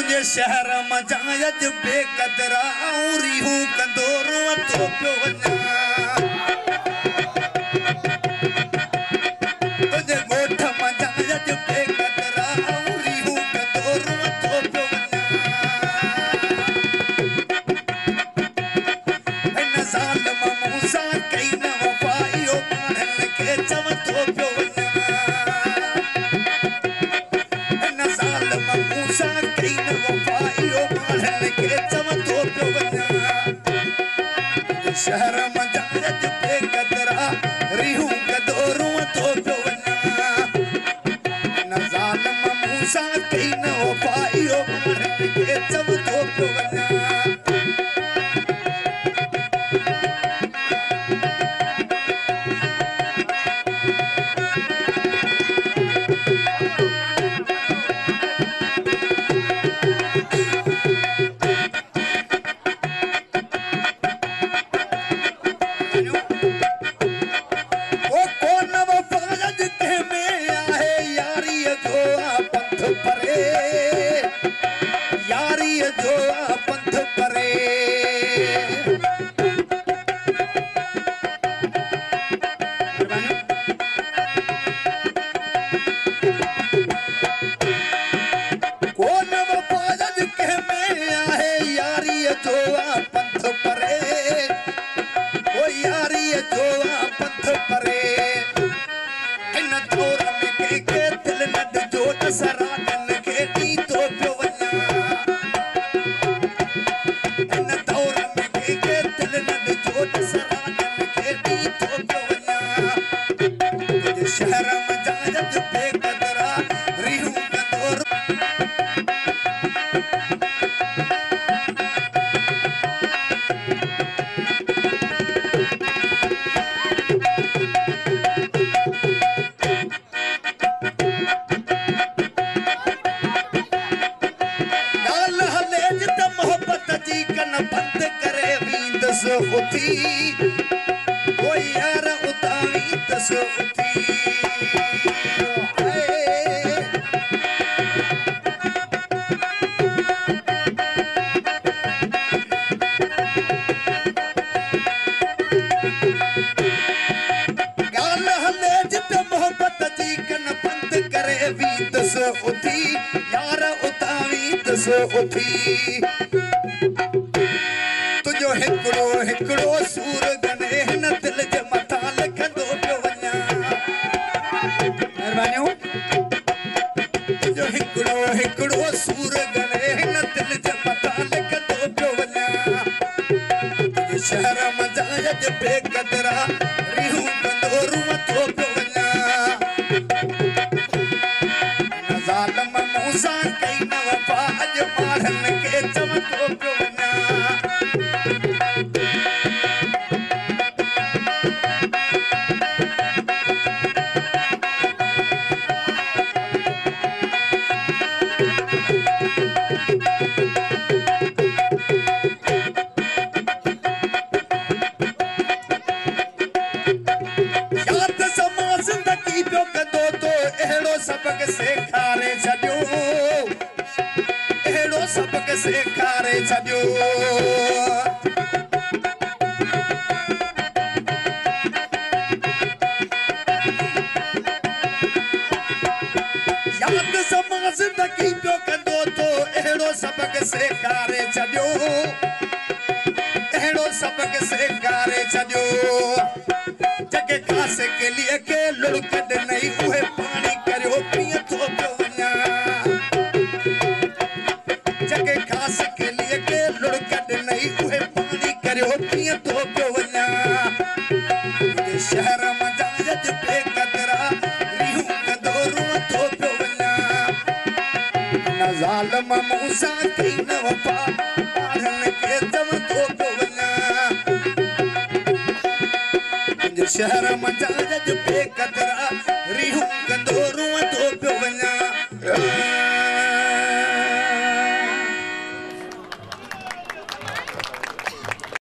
शहर मजाज बेकदरा रिहूं कंदोरो तो पियो वञा तुझे गोठ मजाज बेकदरा रिहूं कंदोरो तो पियो वञा हिन ज़ालिम मूंसां कई न वफ़ा इहो माण्हुनि खे चवंदो पियो वञा हिन ज़ालिम मूंसां कई न वफ़ा शहर मजाज बेकदरा रिहूं कंदोरो तो पियो वञा हिन ज़ालिम मूंसां कई न वफ़ा इहो माण्हुनि खे चवंदो पियो वञा तुझो हिकिड़ो सूर गने हिन दिल जे मथां लिखंदो पियो वञा महिरबानियूं तुझो हिकिड़ो सूर गने हिन दिल जे मथां लिखंदो पियो वञा तुझे शहर मजाज बेकदरा रिहूं कंदोरो तो पियो वञा हिन ज़ालिम मूंसां कई न वफ़ा अॼु माण्हुनि खे चवंदो पियो वञा सेखारे छॾियो यादि समा ज़िंदगी पियो कंदो तो अहिड़ो सबक़ सेखारे छॾियो अहिड़ो सबक़ सेखारे छॾियो जेके खास केलीअ खे लुड़क ॾिनई उहे पाणी करियो पीअ थो पियो वञा जगे खास के लिए के लुड़क ॾिनई उहे पाणी करियो पीअ थो पियो वञा तुझे शहर मजाज बेकदरा रिहूं कंदोरो तो पियो वञा हिन ज़ालिम मूंसां कई न वफ़ा माण्हुनि खे चवंदो पियो वञा तुझे शहर मजाज बेकदरा रिहूं कंदोरो तो पियो वञा